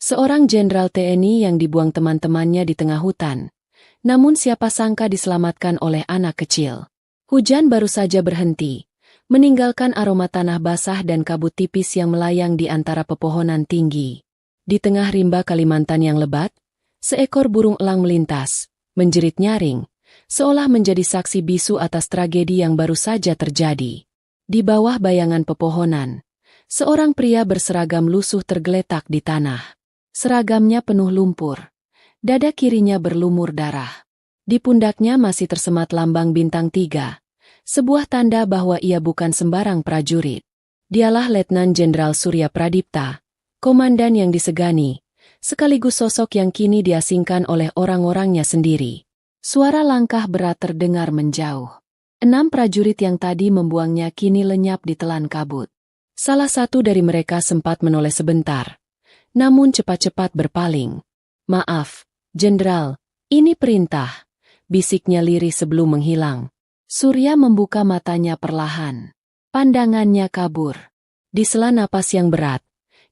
Seorang jenderal TNI yang dibuang teman-temannya di tengah hutan. Namun siapa sangka diselamatkan oleh anak kecil. Hujan baru saja berhenti, meninggalkan aroma tanah basah dan kabut tipis yang melayang di antara pepohonan tinggi. Di tengah rimba Kalimantan yang lebat, seekor burung elang melintas, menjerit nyaring, seolah menjadi saksi bisu atas tragedi yang baru saja terjadi. Di bawah bayangan pepohonan, seorang pria berseragam lusuh tergeletak di tanah. Seragamnya penuh lumpur. Dada kirinya berlumur darah. Di pundaknya masih tersemat lambang bintang 3, sebuah tanda bahwa ia bukan sembarang prajurit. Dialah Letnan Jenderal Surya Pradipta, komandan yang disegani, sekaligus sosok yang kini diasingkan oleh orang-orangnya sendiri. Suara langkah berat terdengar menjauh. 6 prajurit yang tadi membuangnya kini lenyap di telan kabut. Salah satu dari mereka sempat menoleh sebentar, namun cepat-cepat berpaling. "Maaf, Jenderal, ini perintah," bisiknya lirih sebelum menghilang. Surya membuka matanya perlahan. Pandangannya kabur. Di sela napas yang berat,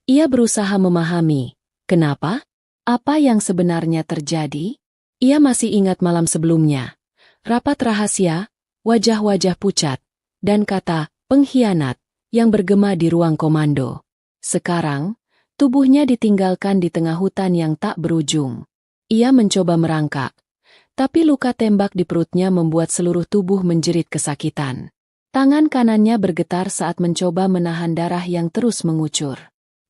ia berusaha memahami, kenapa? Apa yang sebenarnya terjadi? Ia masih ingat malam sebelumnya. Rapat rahasia, wajah-wajah pucat, dan kata "pengkhianat" yang bergema di ruang komando. Sekarang, tubuhnya ditinggalkan di tengah hutan yang tak berujung. Ia mencoba merangkak, tapi luka tembak di perutnya membuat seluruh tubuh menjerit kesakitan. Tangan kanannya bergetar saat mencoba menahan darah yang terus mengucur.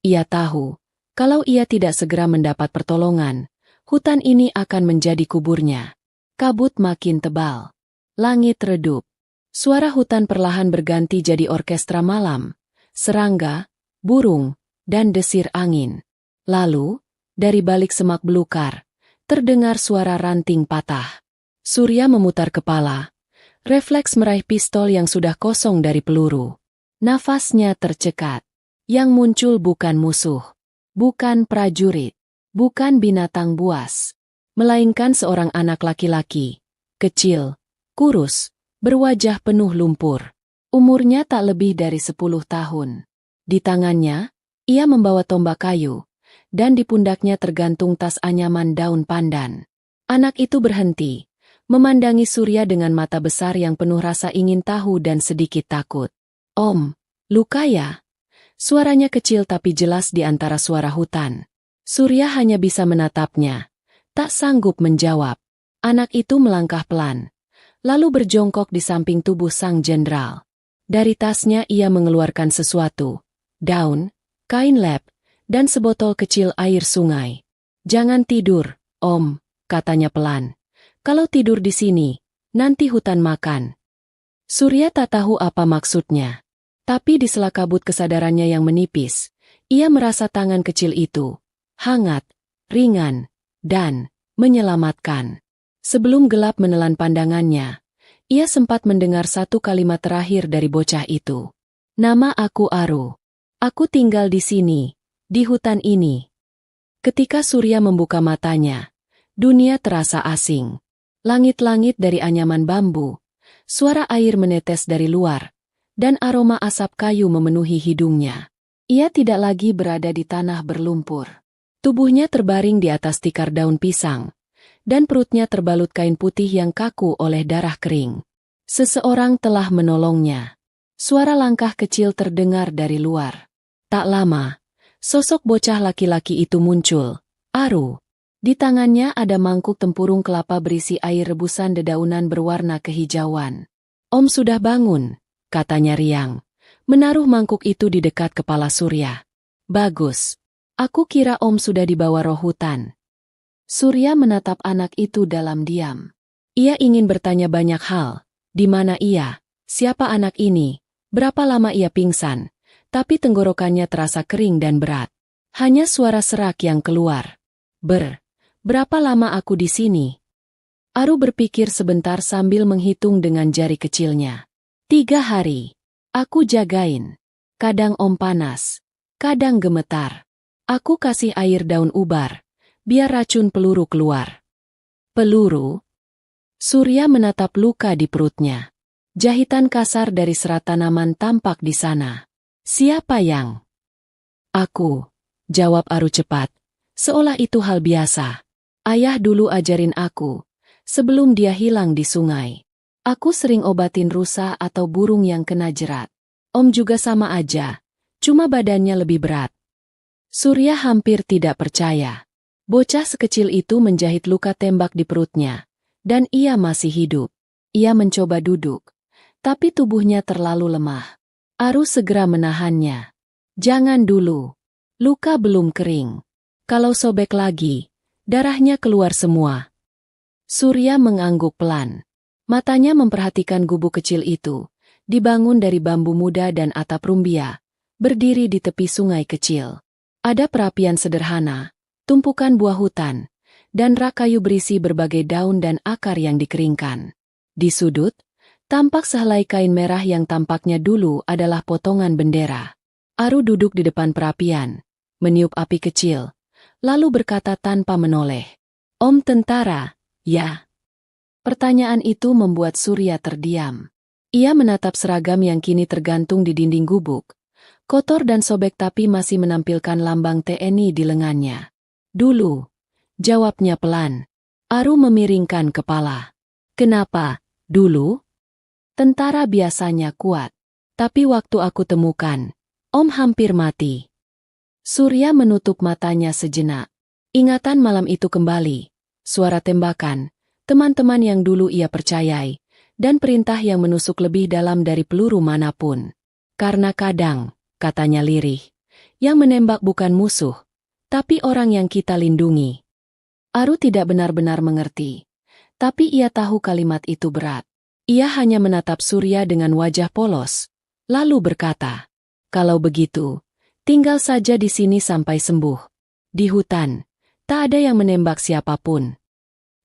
Ia tahu, kalau ia tidak segera mendapat pertolongan, hutan ini akan menjadi kuburnya. Kabut makin tebal. Langit redup. Suara hutan perlahan berganti jadi orkestra malam, serangga, burung, dan desir angin. Lalu, dari balik semak belukar, terdengar suara ranting patah. Surya memutar kepala, refleks meraih pistol yang sudah kosong dari peluru. Nafasnya tercekat. Yang muncul bukan musuh, bukan prajurit, bukan binatang buas, melainkan seorang anak laki-laki, kecil, kurus, berwajah penuh lumpur. Umurnya tak lebih dari 10 tahun. Di tangannya, ia membawa tombak kayu, dan di pundaknya tergantung tas anyaman daun pandan. Anak itu berhenti, memandangi Surya dengan mata besar yang penuh rasa ingin tahu dan sedikit takut. "Om, luka ya?" Suaranya kecil tapi jelas di antara suara hutan. Surya hanya bisa menatapnya, tak sanggup menjawab. Anak itu melangkah pelan, lalu berjongkok di samping tubuh sang jenderal. Dari tasnya ia mengeluarkan sesuatu, daun, kain lap, dan sebotol kecil air sungai. "Jangan tidur, Om," katanya pelan. "Kalau tidur di sini, nanti hutan makan." Surya tak tahu apa maksudnya. Tapi di sela kabut kesadarannya yang menipis, ia merasa tangan kecil itu hangat, ringan, dan menyelamatkan. Sebelum gelap menelan pandangannya, ia sempat mendengar satu kalimat terakhir dari bocah itu. "Nama aku Aru. Aku tinggal di sini, di hutan ini." Ketika Surya membuka matanya, dunia terasa asing. Langit-langit dari anyaman bambu, suara air menetes dari luar, dan aroma asap kayu memenuhi hidungnya. Ia tidak lagi berada di tanah berlumpur. Tubuhnya terbaring di atas tikar daun pisang, dan perutnya terbalut kain putih yang kaku oleh darah kering. Seseorang telah menolongnya. Suara langkah kecil terdengar dari luar. Tak lama, sosok bocah laki-laki itu muncul. Aru. Di tangannya ada mangkuk tempurung kelapa berisi air rebusan dedaunan berwarna kehijauan. "Om sudah bangun," katanya riang, menaruh mangkuk itu di dekat kepala Surya. "Bagus. Aku kira Om sudah dibawa roh hutan." Surya menatap anak itu dalam diam. Ia ingin bertanya banyak hal. Di mana ia? Siapa anak ini? Berapa lama ia pingsan? Tapi tenggorokannya terasa kering dan berat. Hanya suara serak yang keluar. Berapa lama aku di sini?" Aru berpikir sebentar sambil menghitung dengan jari kecilnya. 3 hari. Aku jagain. Kadang Om panas, kadang gemetar. Aku kasih air daun ubar, biar racun peluru keluar." "Peluru?" Surya menatap luka di perutnya. Jahitan kasar dari serat tanaman tampak di sana. "Siapa yang?" "Aku," jawab Aru cepat, Seolah itu hal biasa. Ayah dulu ajarin aku, sebelum dia hilang di sungai. Aku sering obatin rusa atau burung yang kena jerat. Om juga sama aja, cuma badannya lebih berat. Surya hampir tidak percaya. Bocah sekecil itu menjahit luka tembak di perutnya, dan ia masih hidup. Ia mencoba duduk, tapi tubuhnya terlalu lemah. Aru segera menahannya. Jangan dulu. Luka belum kering. Kalau sobek lagi, darahnya keluar semua. Surya mengangguk pelan. Matanya memperhatikan gubuk kecil itu, dibangun dari bambu muda dan atap rumbia, berdiri di tepi sungai kecil. Ada perapian sederhana, tumpukan buah hutan, dan rak kayu berisi berbagai daun dan akar yang dikeringkan. Di sudut, tampak sehelai kain merah yang tampaknya dulu adalah potongan bendera. Aru duduk di depan perapian, meniup api kecil, lalu berkata tanpa menoleh. Om tentara, ya? Pertanyaan itu membuat Surya terdiam. Ia menatap seragam yang kini tergantung di dinding gubuk. Kotor dan sobek tapi masih menampilkan lambang TNI di lengannya. Dulu, jawabnya pelan. Aru memiringkan kepala. Kenapa, dulu? Tentara biasanya kuat. Tapi waktu aku temukan, Om hampir mati. Surya menutup matanya sejenak. Ingatan malam itu kembali. Suara tembakan, teman-teman yang dulu ia percayai, dan perintah yang menusuk lebih dalam dari peluru manapun. Karena kadang, katanya lirih, yang menembak bukan musuh, tapi orang yang kita lindungi. Aru tidak benar-benar mengerti, tapi ia tahu kalimat itu berat. Ia hanya menatap Surya dengan wajah polos, lalu berkata, kalau begitu, tinggal saja di sini sampai sembuh. Di hutan, tak ada yang menembak siapapun.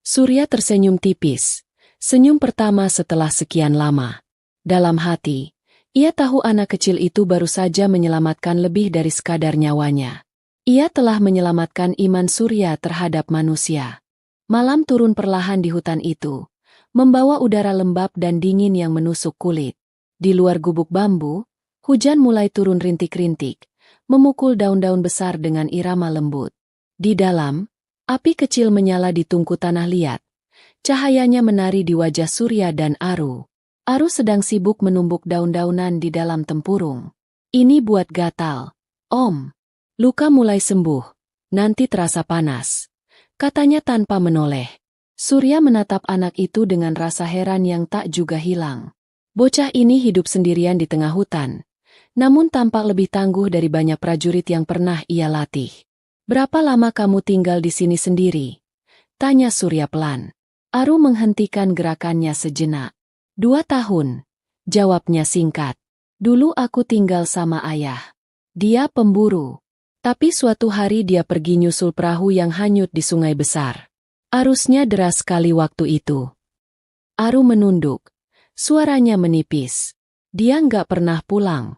Surya tersenyum tipis, senyum pertama setelah sekian lama. Dalam hati, ia tahu anak kecil itu baru saja menyelamatkan lebih dari sekadar nyawanya. Ia telah menyelamatkan iman Surya terhadap manusia. Malam turun perlahan di hutan itu, membawa udara lembab dan dingin yang menusuk kulit. Di luar gubuk bambu, hujan mulai turun rintik-rintik, memukul daun-daun besar dengan irama lembut. Di dalam, api kecil menyala di tungku tanah liat. Cahayanya menari di wajah Surya dan Aru. Aru sedang sibuk menumbuk daun-daunan di dalam tempurung. Ini buat gatal. Om. Luka mulai sembuh. Nanti terasa panas. Katanya tanpa menoleh. Surya menatap anak itu dengan rasa heran yang tak juga hilang. Bocah ini hidup sendirian di tengah hutan. Namun tampak lebih tangguh dari banyak prajurit yang pernah ia latih. Berapa lama kamu tinggal di sini sendiri? Tanya Surya pelan. Aru menghentikan gerakannya sejenak. 2 tahun, jawabnya singkat. Dulu aku tinggal sama ayah. Dia pemburu. Tapi suatu hari dia pergi nyusul perahu yang hanyut di sungai besar. Arusnya deras sekali waktu itu. Aru menunduk. Suaranya menipis. Dia nggak pernah pulang.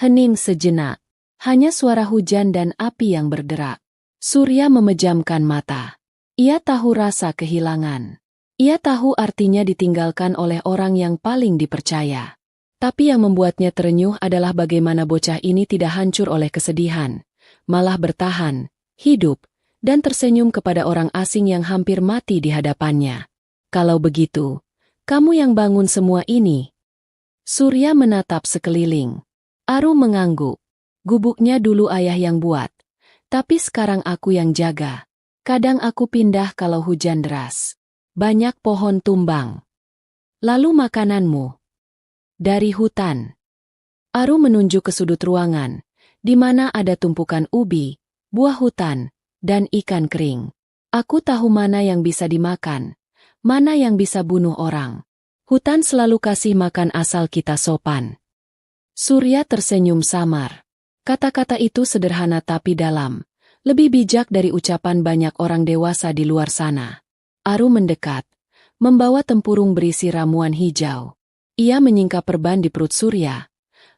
Hening sejenak. Hanya suara hujan dan api yang berderak. Surya memejamkan mata. Ia tahu rasa kehilangan. Ia tahu artinya ditinggalkan oleh orang yang paling dipercaya. Tapi yang membuatnya terenyuh adalah bagaimana bocah ini tidak hancur oleh kesedihan, malah bertahan, hidup, dan tersenyum kepada orang asing yang hampir mati di hadapannya. Kalau begitu, kamu yang bangun semua ini? Surya menatap sekeliling. Aru mengangguk. Gubuknya dulu ayah yang buat, tapi sekarang aku yang jaga. Kadang aku pindah kalau hujan deras. Banyak pohon tumbang. Lalu makananmu? Dari hutan. Aru menunjuk ke sudut ruangan, di mana ada tumpukan ubi, buah hutan, dan ikan kering. Aku tahu mana yang bisa dimakan, mana yang bisa bunuh orang. Hutan selalu kasih makan asal kita sopan. Surya tersenyum samar. Kata-kata itu sederhana tapi dalam, lebih bijak dari ucapan banyak orang dewasa di luar sana. Aru mendekat, membawa tempurung berisi ramuan hijau. Ia menyingkap perban di perut Surya,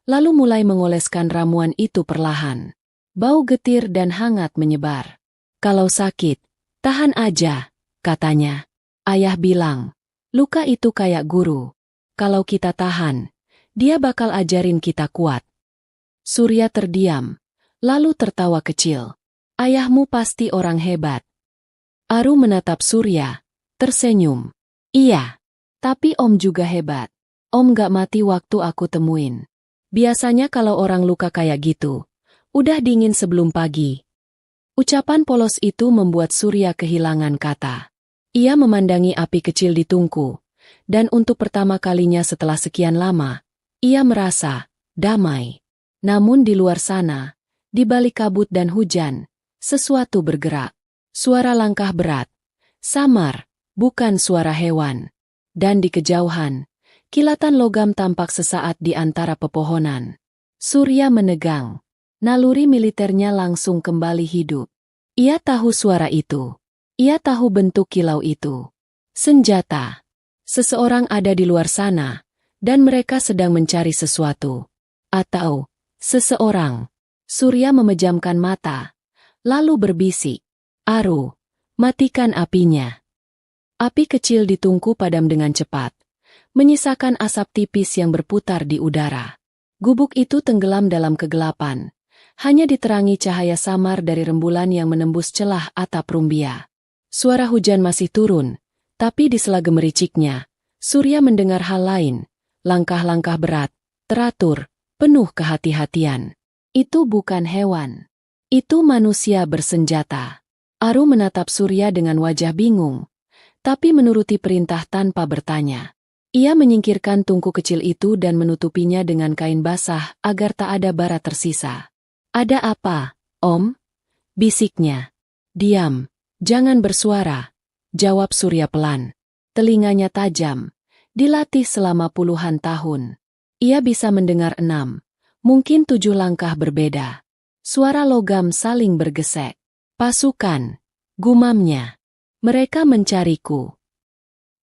lalu mulai mengoleskan ramuan itu perlahan. Bau getir dan hangat menyebar. Kalau sakit, tahan aja, katanya. Ayah bilang, luka itu kayak guru. Kalau kita tahan, dia bakal ajarin kita kuat. Surya terdiam, lalu tertawa kecil. Ayahmu pasti orang hebat. Aru menatap Surya, tersenyum. Iya, tapi Om juga hebat. Om gak mati waktu aku temuin. Biasanya kalau orang luka kayak gitu, udah dingin sebelum pagi. Ucapan polos itu membuat Surya kehilangan kata. Ia memandangi api kecil di tungku, dan untuk pertama kalinya setelah sekian lama, ia merasa damai. Namun di luar sana, di balik kabut dan hujan, sesuatu bergerak. Suara langkah berat, samar, bukan suara hewan. Dan di kejauhan, kilatan logam tampak sesaat di antara pepohonan. Surya menegang. Naluri militernya langsung kembali hidup. Ia tahu suara itu. Ia tahu bentuk kilau itu. Senjata. Seseorang ada di luar sana, dan mereka sedang mencari sesuatu. Atau, seseorang. Surya memejamkan mata, lalu berbisik. Aru, matikan apinya. Api kecil di tungku padam dengan cepat, menyisakan asap tipis yang berputar di udara. Gubuk itu tenggelam dalam kegelapan, hanya diterangi cahaya samar dari rembulan yang menembus celah atap rumbia. Suara hujan masih turun, tapi di sela gemericiknya, Surya mendengar hal lain, langkah-langkah berat, teratur, penuh kehati-hatian. Itu bukan hewan. Itu manusia bersenjata. Aru menatap Surya dengan wajah bingung, tapi menuruti perintah tanpa bertanya. Ia menyingkirkan tungku kecil itu dan menutupinya dengan kain basah agar tak ada bara tersisa. Ada apa, Om? Bisiknya. Diam, jangan bersuara, jawab Surya pelan. Telinganya tajam, dilatih selama puluhan tahun. Ia bisa mendengar 6, mungkin 7 langkah berbeda. Suara logam saling bergesek. Pasukan, gumamnya. Mereka mencariku.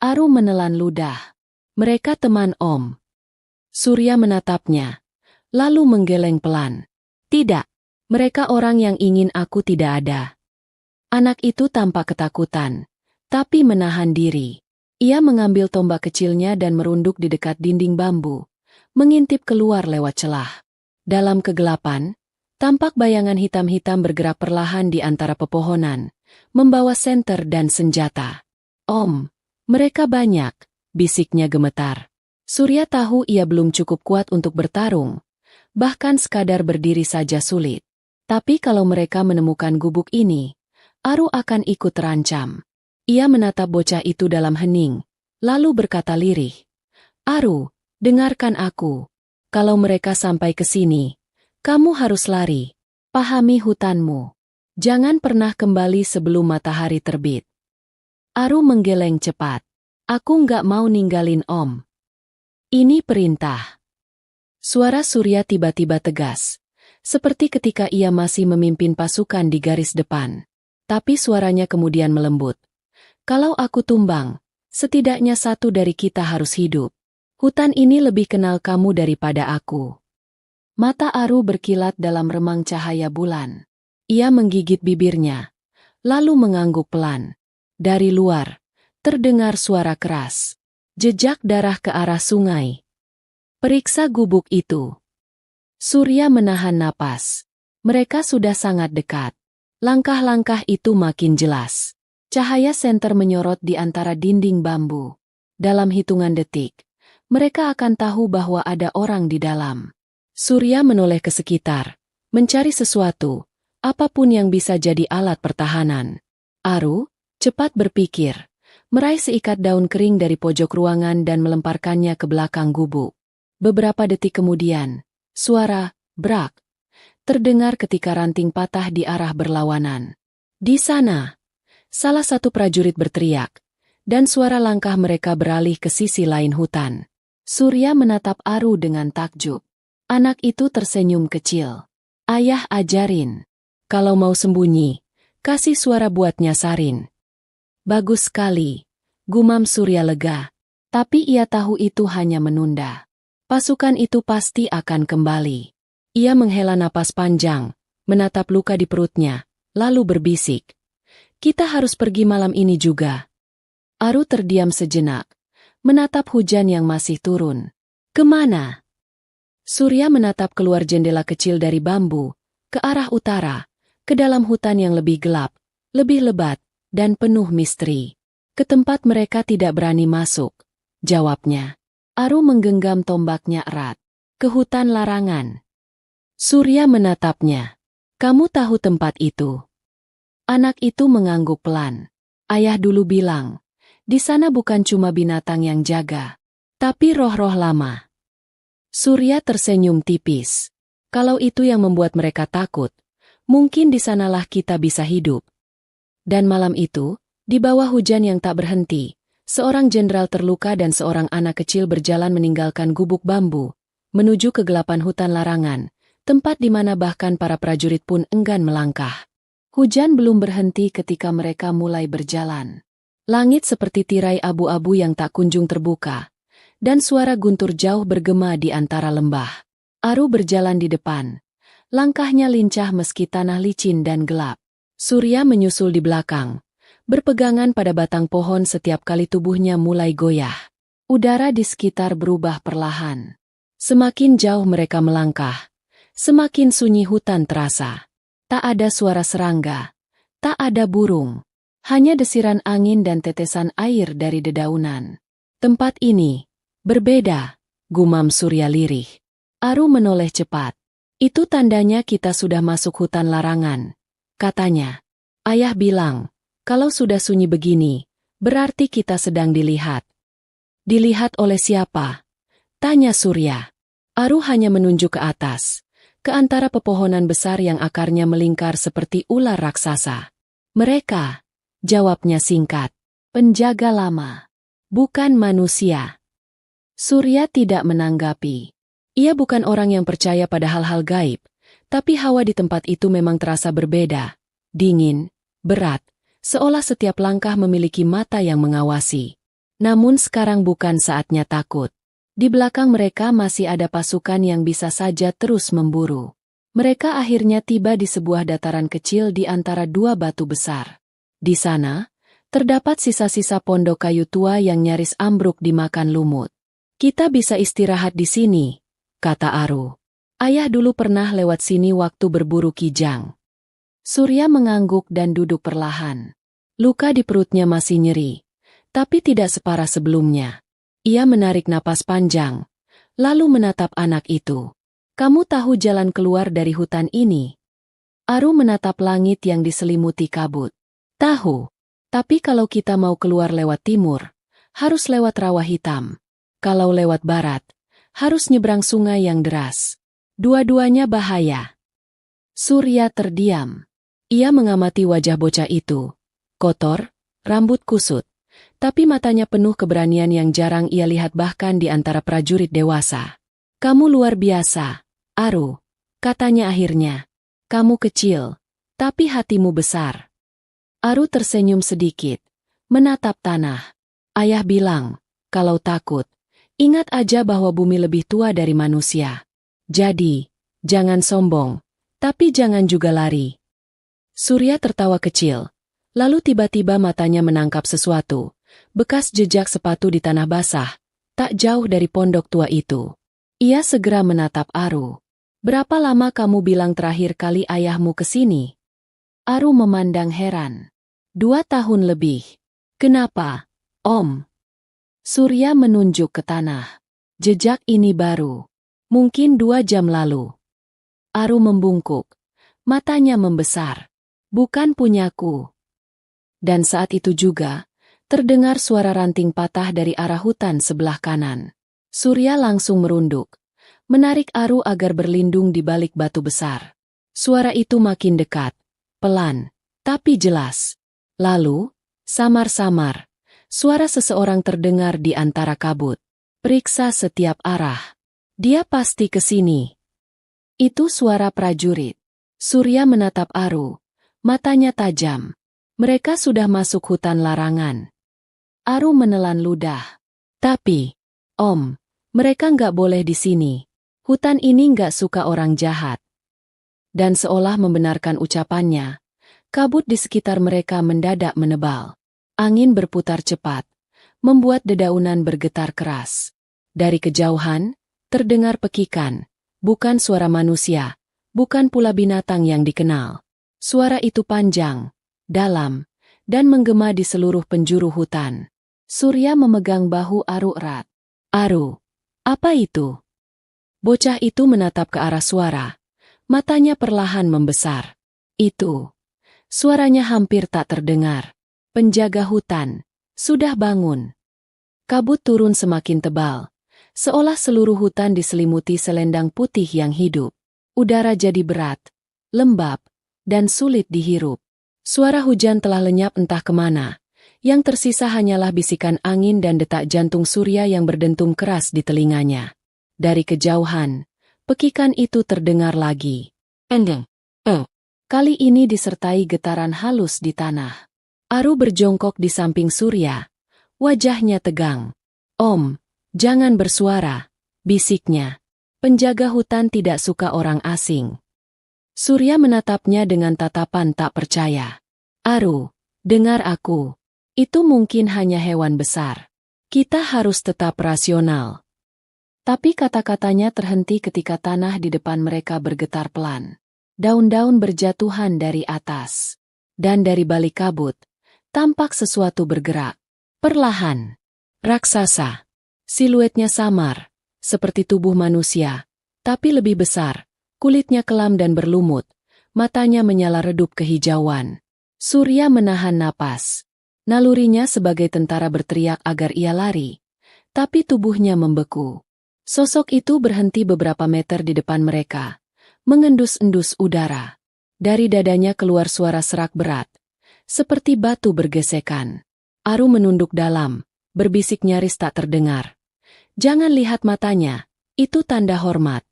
Aru menelan ludah. Mereka teman Om. Surya menatapnya, lalu menggeleng pelan. Tidak, mereka orang yang ingin aku tidak ada. Anak itu tampak ketakutan, tapi menahan diri. Ia mengambil tombak kecilnya dan merunduk di dekat dinding bambu, mengintip keluar lewat celah. Dalam kegelapan, tampak bayangan hitam-hitam bergerak perlahan di antara pepohonan, membawa senter dan senjata. Om, mereka banyak, bisiknya gemetar. Surya tahu ia belum cukup kuat untuk bertarung, bahkan sekadar berdiri saja sulit. Tapi kalau mereka menemukan gubuk ini, Aru akan ikut terancam. Ia menatap bocah itu dalam hening, lalu berkata lirih, Aru, dengarkan aku. Kalau mereka sampai ke sini, kamu harus lari. Pahami hutanmu. Jangan pernah kembali sebelum matahari terbit. Aru menggeleng cepat. Aku nggak mau ninggalin Om. Ini perintah. Suara Surya tiba-tiba tegas, seperti ketika ia masih memimpin pasukan di garis depan. Tapi suaranya kemudian melembut. Kalau aku tumbang, setidaknya satu dari kita harus hidup. Hutan ini lebih kenal kamu daripada aku. Mata Aru berkilat dalam remang cahaya bulan. Ia menggigit bibirnya, lalu mengangguk pelan. Dari luar, terdengar suara keras. Jejak darah ke arah sungai. Periksa gubuk itu. Surya menahan napas. Mereka sudah sangat dekat. Langkah-langkah itu makin jelas. Cahaya senter menyorot di antara dinding bambu. Dalam hitungan detik, mereka akan tahu bahwa ada orang di dalam. Surya menoleh ke sekitar, mencari sesuatu, apapun yang bisa jadi alat pertahanan. Aru, cepat berpikir, meraih seikat daun kering dari pojok ruangan dan melemparkannya ke belakang gubuk. Beberapa detik kemudian, suara brak terdengar ketika ranting patah di arah berlawanan. Di sana, salah satu prajurit berteriak, dan suara langkah mereka beralih ke sisi lain hutan. Surya menatap Aru dengan takjub. Anak itu tersenyum kecil. Ayah ajarin. Kalau mau sembunyi, kasih suara buat nyasarin. Bagus sekali, gumam Surya lega. Tapi ia tahu itu hanya menunda. Pasukan itu pasti akan kembali. Ia menghela napas panjang, menatap luka di perutnya, lalu berbisik. Kita harus pergi malam ini juga. Aru terdiam sejenak, menatap hujan yang masih turun. Kemana? Surya menatap keluar jendela kecil dari bambu, ke arah utara, ke dalam hutan yang lebih gelap, lebih lebat, dan penuh misteri. Ke tempat mereka tidak berani masuk, jawabnya. Aru menggenggam tombaknya erat. Ke hutan larangan. Surya menatapnya. Kamu tahu tempat itu? Anak itu mengangguk pelan. Ayah dulu bilang, di sana bukan cuma binatang yang jaga, tapi roh-roh lama. Surya tersenyum tipis. Kalau itu yang membuat mereka takut, mungkin di sanalah kita bisa hidup. Dan malam itu, di bawah hujan yang tak berhenti, seorang jenderal terluka dan seorang anak kecil berjalan meninggalkan gubuk bambu, menuju kegelapan hutan larangan, tempat di mana bahkan para prajurit pun enggan melangkah. Hujan belum berhenti ketika mereka mulai berjalan. Langit seperti tirai abu-abu yang tak kunjung terbuka, dan suara guntur jauh bergema di antara lembah. Aru berjalan di depan. Langkahnya lincah meski tanah licin dan gelap. Surya menyusul di belakang, berpegangan pada batang pohon setiap kali tubuhnya mulai goyah. Udara di sekitar berubah perlahan. Semakin jauh mereka melangkah, semakin sunyi hutan terasa. Tak ada suara serangga, tak ada burung, hanya desiran angin dan tetesan air dari dedaunan. Tempat ini berbeda, gumam Surya lirih. Aru menoleh cepat. Itu tandanya kita sudah masuk hutan larangan, katanya. Ayah bilang, kalau sudah sunyi begini, berarti kita sedang dilihat. Dilihat oleh siapa? Tanya Surya. Aru hanya menunjuk ke atas, ke antara pepohonan besar yang akarnya melingkar seperti ular raksasa. Mereka, jawabnya singkat, penjaga lama, bukan manusia. Surya tidak menanggapi. Ia bukan orang yang percaya pada hal-hal gaib, tapi hawa di tempat itu memang terasa berbeda, dingin, berat, seolah setiap langkah memiliki mata yang mengawasi. Namun sekarang bukan saatnya takut. Di belakang mereka masih ada pasukan yang bisa saja terus memburu. Mereka akhirnya tiba di sebuah dataran kecil di antara dua batu besar. Di sana, terdapat sisa-sisa pondok kayu tua yang nyaris ambruk dimakan lumut. Kita bisa istirahat di sini, kata Aru. Ayah dulu pernah lewat sini waktu berburu kijang. Surya mengangguk dan duduk perlahan. Luka di perutnya masih nyeri, tapi tidak separah sebelumnya. Ia menarik napas panjang, lalu menatap anak itu. Kamu tahu jalan keluar dari hutan ini? Aru menatap langit yang diselimuti kabut. Tahu, tapi kalau kita mau keluar lewat timur, harus lewat rawa hitam. Kalau lewat barat, harus nyebrang sungai yang deras. Dua-duanya bahaya. Surya terdiam. Ia mengamati wajah bocah itu. Kotor, rambut kusut. Tapi matanya penuh keberanian yang jarang ia lihat bahkan di antara prajurit dewasa. Kamu luar biasa, Aru, katanya akhirnya. Kamu kecil, tapi hatimu besar. Aru tersenyum sedikit, menatap tanah. Ayah bilang, kalau takut, ingat aja bahwa bumi lebih tua dari manusia. Jadi, jangan sombong, tapi jangan juga lari. Surya tertawa kecil, lalu tiba-tiba matanya menangkap sesuatu. Bekas jejak sepatu di tanah basah, tak jauh dari pondok tua itu. Ia segera menatap Aru. Berapa lama kamu bilang terakhir kali ayahmu ke sini? Aru memandang heran. 2 tahun lebih. Kenapa, Om? Surya menunjuk ke tanah. Jejak ini baru. Mungkin 2 jam lalu. Aru membungkuk. Matanya membesar. Bukan punyaku. Dan saat itu juga, terdengar suara ranting patah dari arah hutan sebelah kanan. Surya langsung merunduk, menarik Aru agar berlindung di balik batu besar. Suara itu makin dekat, pelan, tapi jelas. Lalu, samar-samar, suara seseorang terdengar di antara kabut. Periksa setiap arah. Dia pasti ke sini. Itu suara prajurit. Surya menatap Aru, matanya tajam. Mereka sudah masuk hutan larangan. Aru menelan ludah. Tapi, Om, mereka nggak boleh di sini. Hutan ini nggak suka orang jahat. Dan seolah membenarkan ucapannya, kabut di sekitar mereka mendadak menebal. Angin berputar cepat, membuat dedaunan bergetar keras. Dari kejauhan, terdengar pekikan, bukan suara manusia, bukan pula binatang yang dikenal. Suara itu panjang, dalam, dan menggema di seluruh penjuru hutan. Surya memegang bahu Aru erat. Aru, apa itu? Bocah itu menatap ke arah suara. Matanya perlahan membesar. Itu. Suaranya hampir tak terdengar. Penjaga hutan. Sudah bangun. Kabut turun semakin tebal. Seolah seluruh hutan diselimuti selendang putih yang hidup. Udara jadi berat, lembab, dan sulit dihirup. Suara hujan telah lenyap entah kemana. Yang tersisa hanyalah bisikan angin dan detak jantung Surya yang berdentum keras di telinganya. Dari kejauhan, pekikan itu terdengar lagi. Endeng. Kali ini disertai getaran halus di tanah. Aru berjongkok di samping Surya. Wajahnya tegang. Om, jangan bersuara, bisiknya. Penjaga hutan tidak suka orang asing. Surya menatapnya dengan tatapan tak percaya. Aru, dengar aku. Itu mungkin hanya hewan besar. Kita harus tetap rasional. Tapi kata-katanya terhenti ketika tanah di depan mereka bergetar pelan. Daun-daun berjatuhan dari atas. Dan dari balik kabut, tampak sesuatu bergerak. Perlahan. Raksasa. Siluetnya samar, seperti tubuh manusia, tapi lebih besar. Kulitnya kelam dan berlumut. Matanya menyala redup kehijauan. Surya menahan napas. Nalurinya sebagai tentara berteriak agar ia lari. Tapi tubuhnya membeku. Sosok itu berhenti beberapa meter di depan mereka. Mengendus-endus udara. Dari dadanya keluar suara serak berat. Seperti batu bergesekan. Aru menunduk dalam. Berbisik nyaris tak terdengar. Jangan lihat matanya. Itu tanda hormat.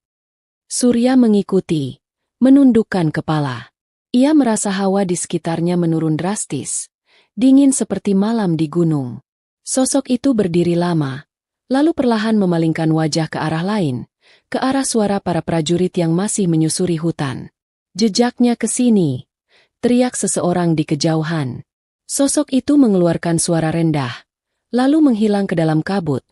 Surya mengikuti. Menundukkan kepala. Ia merasa hawa di sekitarnya menurun drastis. Dingin seperti malam di gunung. Sosok itu berdiri lama, lalu perlahan memalingkan wajah ke arah lain, ke arah suara para prajurit yang masih menyusuri hutan. Jejaknya ke sini, teriak seseorang di kejauhan. Sosok itu mengeluarkan suara rendah, lalu menghilang ke dalam kabut,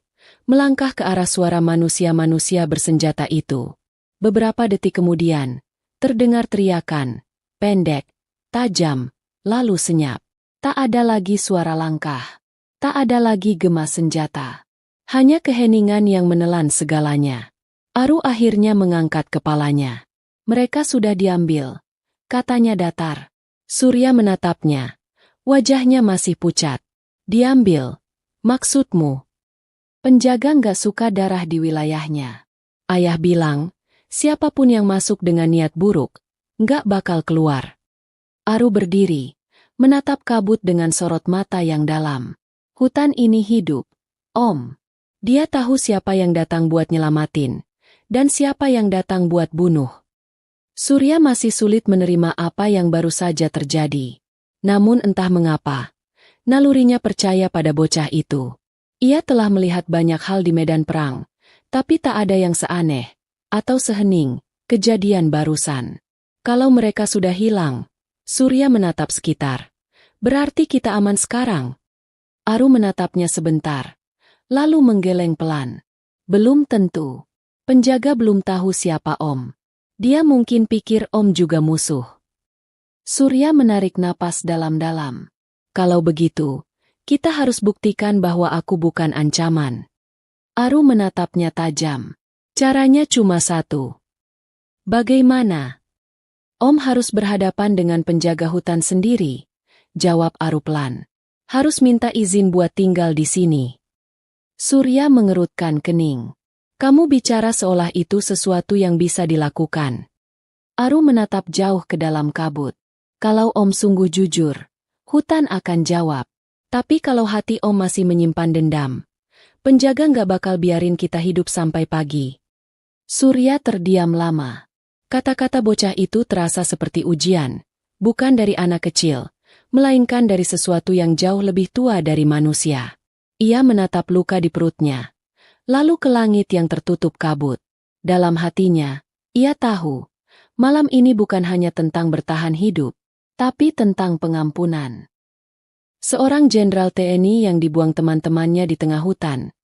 melangkah ke arah suara manusia-manusia bersenjata itu. Beberapa detik kemudian, terdengar teriakan, pendek, tajam, lalu senyap. Tak ada lagi suara langkah. Tak ada lagi gema senjata. Hanya keheningan yang menelan segalanya. Aru akhirnya mengangkat kepalanya. Mereka sudah diambil. Katanya datar. Surya menatapnya. Wajahnya masih pucat. Diambil. Maksudmu? Penjaga nggak suka darah di wilayahnya. Ayah bilang, siapapun yang masuk dengan niat buruk, nggak bakal keluar. Aru berdiri. Menatap kabut dengan sorot mata yang dalam. Hutan ini hidup. Om. Dia tahu siapa yang datang buat nyelamatin. Dan siapa yang datang buat bunuh. Surya masih sulit menerima apa yang baru saja terjadi. Namun entah mengapa. Nalurinya percaya pada bocah itu. Ia telah melihat banyak hal di medan perang. Tapi tak ada yang seaneh. Atau sehening. Kejadian barusan. Kalau mereka sudah hilang. Surya menatap sekitar. Berarti kita aman sekarang? Aru menatapnya sebentar. Lalu menggeleng pelan. Belum tentu. Penjaga belum tahu siapa Om. Dia mungkin pikir Om juga musuh. Surya menarik napas dalam-dalam. Kalau begitu, kita harus buktikan bahwa aku bukan ancaman. Aru menatapnya tajam. Caranya cuma satu. Bagaimana? Om harus berhadapan dengan penjaga hutan sendiri, jawab Aru pelan. Harus minta izin buat tinggal di sini. Surya mengerutkan kening. Kamu bicara seolah itu sesuatu yang bisa dilakukan. Aru menatap jauh ke dalam kabut. Kalau Om sungguh jujur, hutan akan jawab. Tapi kalau hati Om masih menyimpan dendam, penjaga nggak bakal biarin kita hidup sampai pagi. Surya terdiam lama. Kata-kata bocah itu terasa seperti ujian, bukan dari anak kecil, melainkan dari sesuatu yang jauh lebih tua dari manusia. Ia menatap luka di perutnya, lalu ke langit yang tertutup kabut. Dalam hatinya, ia tahu, malam ini bukan hanya tentang bertahan hidup, tapi tentang pengampunan. Seorang jenderal TNI yang dibuang teman-temannya di tengah hutan,